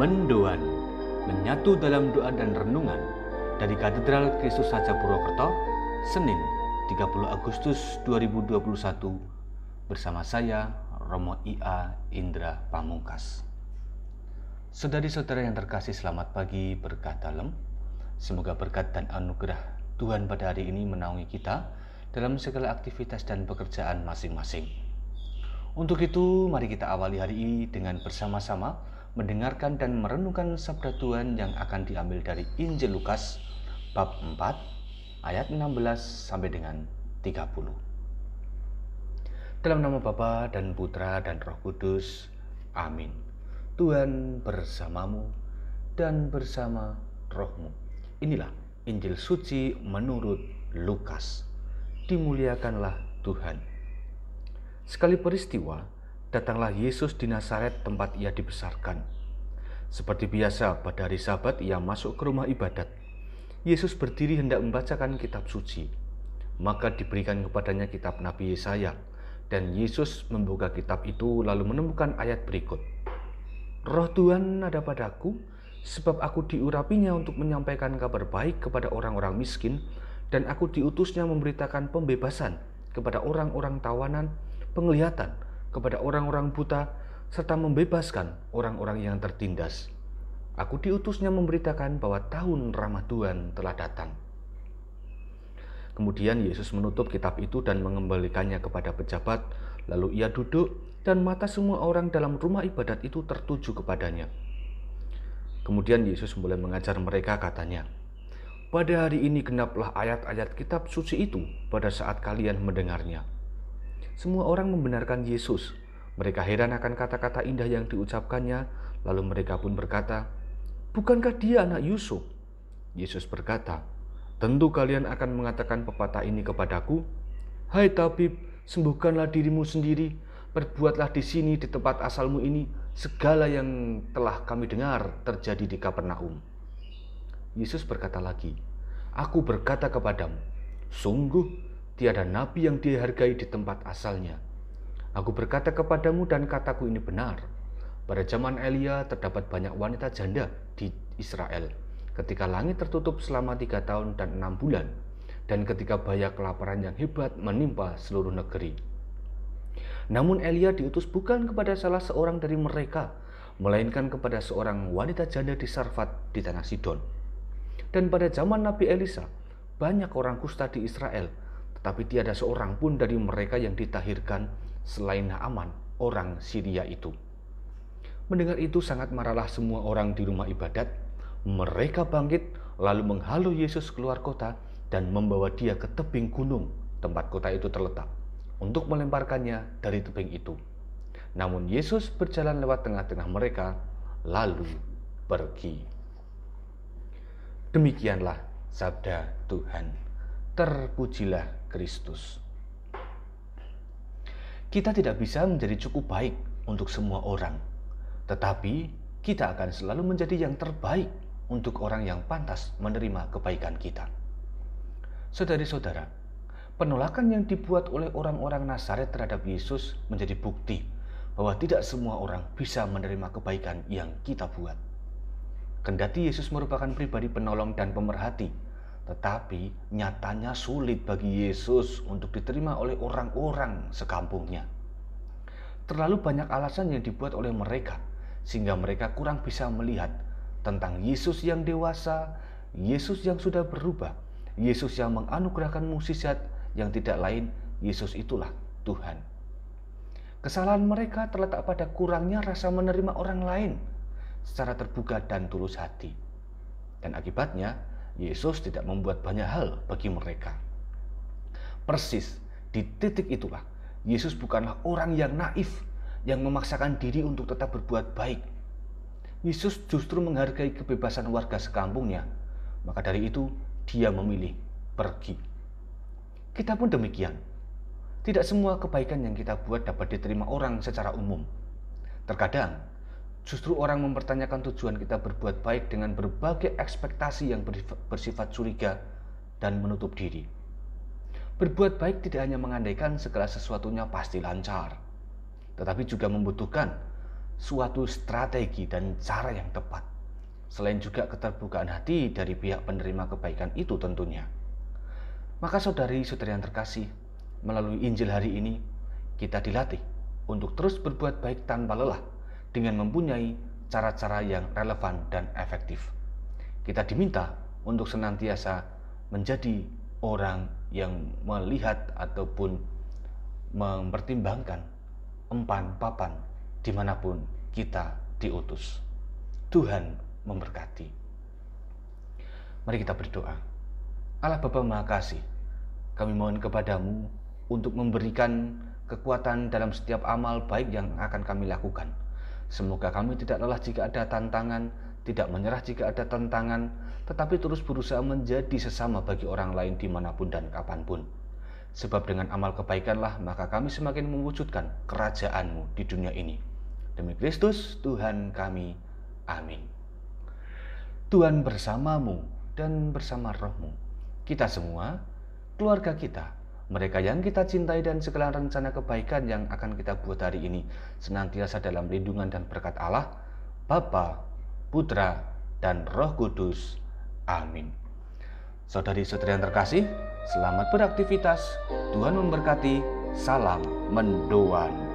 Mendoan, menyatu dalam doa dan renungan dari Katedral Kristus Raja Purwokerto, Senin 30 Agustus 2021 bersama saya Romo I.A. Indra Pamungkas. Saudari-saudara yang terkasih, selamat pagi, berkah dalam. Semoga berkat dan anugerah Tuhan pada hari ini menaungi kita dalam segala aktivitas dan pekerjaan masing-masing. Untuk itu, mari kita awali hari ini dengan bersama-sama mendengarkan dan merenungkan sabda Tuhan yang akan diambil dari Injil Lukas bab 4 ayat 16 sampai dengan 30. Dalam nama Bapa dan Putra dan Roh Kudus. Amin. Tuhan bersamamu dan bersama rohmu. Inilah Injil suci menurut Lukas. Dimuliakanlah Tuhan. Sekali peristiwa, datanglah Yesus di Nazaret tempat ia dibesarkan. Seperti biasa, pada hari Sabat ia masuk ke rumah ibadat. Yesus berdiri hendak membacakan kitab suci. Maka diberikan kepadanya kitab Nabi Yesaya, dan Yesus membuka kitab itu lalu menemukan ayat berikut. Roh Tuhan ada padaku, sebab aku diurapinya untuk menyampaikan kabar baik kepada orang-orang miskin, dan aku diutusnya memberitakan pembebasan kepada orang-orang tawanan, penglihatan kepada orang-orang buta, serta membebaskan orang-orang yang tertindas. Aku diutusnya memberitakan bahwa tahun rahmat Tuhan telah datang. Kemudian Yesus menutup kitab itu dan mengembalikannya kepada pejabat, lalu ia duduk dan mata semua orang dalam rumah ibadat itu tertuju kepadanya. Kemudian Yesus mulai mengajar mereka, katanya, "Pada hari ini genaplah ayat-ayat kitab suci itu pada saat kalian mendengarnya." Semua orang membenarkan Yesus. Mereka heran akan kata-kata indah yang diucapkannya, lalu mereka pun berkata, "Bukankah dia anak Yusuf?" Yesus berkata, "Tentu kalian akan mengatakan pepatah ini kepadaku, 'Hai tabib, sembuhkanlah dirimu sendiri, perbuatlah di sini di tempat asalmu ini segala yang telah kami dengar terjadi di Kapernaum.' Yesus berkata lagi, 'Aku berkata kepadamu, sungguh tiada nabi yang dihargai di tempat asalnya. Aku berkata kepadamu dan kataku ini benar. Pada zaman Elia terdapat banyak wanita janda di Israel, ketika langit tertutup selama 3 tahun dan 6 bulan, dan ketika bahaya kelaparan yang hebat menimpa seluruh negeri. Namun Elia diutus bukan kepada salah seorang dari mereka, melainkan kepada seorang wanita janda di Sarfat di tanah Sidon. Dan pada zaman Nabi Elisa, banyak orang kusta di Israel, tetapi tiada seorang pun dari mereka yang ditahirkan selain Naaman, orang Syria itu." Mendengar itu sangat marahlah semua orang di rumah ibadat. Mereka bangkit lalu menghalau Yesus keluar kota dan membawa dia ke tebing gunung tempat kota itu terletak, untuk melemparkannya dari tebing itu. Namun Yesus berjalan lewat tengah-tengah mereka lalu pergi. Demikianlah sabda Tuhan. Terpujilah Kristus. Kita tidak bisa menjadi cukup baik untuk semua orang, tetapi kita akan selalu menjadi yang terbaik untuk orang yang pantas menerima kebaikan kita. Saudari-saudara, penolakan yang dibuat oleh orang-orang Nazaret terhadap Yesus menjadi bukti bahwa tidak semua orang bisa menerima kebaikan yang kita buat. Kendati Yesus merupakan pribadi penolong dan pemerhati, tetapi nyatanya sulit bagi Yesus untuk diterima oleh orang-orang sekampungnya. Terlalu banyak alasan yang dibuat oleh mereka, sehingga mereka kurang bisa melihat tentang Yesus yang dewasa, Yesus yang sudah berubah, Yesus yang menganugerahkan mukjizat yang tidak lain, Yesus itulah Tuhan. Kesalahan mereka terletak pada kurangnya rasa menerima orang lain secara terbuka dan tulus hati. Dan akibatnya, Yesus tidak membuat banyak hal bagi mereka. Persis di titik itulah, Yesus bukanlah orang yang naif, yang memaksakan diri untuk tetap berbuat baik. Yesus justru menghargai kebebasan warga sekampungnya. Maka dari itu, dia memilih pergi. Kita pun demikian. Tidak semua kebaikan yang kita buat dapat diterima orang secara umum. Terkadang, justru orang mempertanyakan tujuan kita berbuat baik dengan berbagai ekspektasi yang bersifat curiga dan menutup diri. Berbuat baik tidak hanya mengandaikan segala sesuatunya pasti lancar, tetapi juga membutuhkan suatu strategi dan cara yang tepat. Selain juga keterbukaan hati dari pihak penerima kebaikan itu tentunya. Maka saudari-saudari yang terkasih, melalui Injil hari ini, kita dilatih untuk terus berbuat baik tanpa lelah dengan mempunyai cara-cara yang relevan dan efektif. Kita diminta untuk senantiasa menjadi orang yang melihat ataupun mempertimbangkan empan papan dimanapun kita diutus. Tuhan memberkati. Mari kita berdoa. Allah Bapa Maha Kasih, kami mohon kepadamu untuk memberikan kekuatan dalam setiap amal baik yang akan kami lakukan. Semoga kami tidak lelah jika ada tantangan, tidak menyerah jika ada tantangan, tetapi terus berusaha menjadi sesama bagi orang lain dimanapun dan kapanpun. Sebab dengan amal kebaikanlah maka kami semakin mewujudkan kerajaan-Mu di dunia ini. Demi Kristus Tuhan kami. Amin. Tuhan bersamamu dan bersama roh-Mu. Kita semua, keluarga kita, mereka yang kita cintai dan segala rencana kebaikan yang akan kita buat hari ini senantiasa dalam lindungan dan berkat Allah, Bapa, Putra, dan Roh Kudus. Amin. Saudari-saudari yang terkasih, selamat beraktivitas. Tuhan memberkati. Salam mendoan.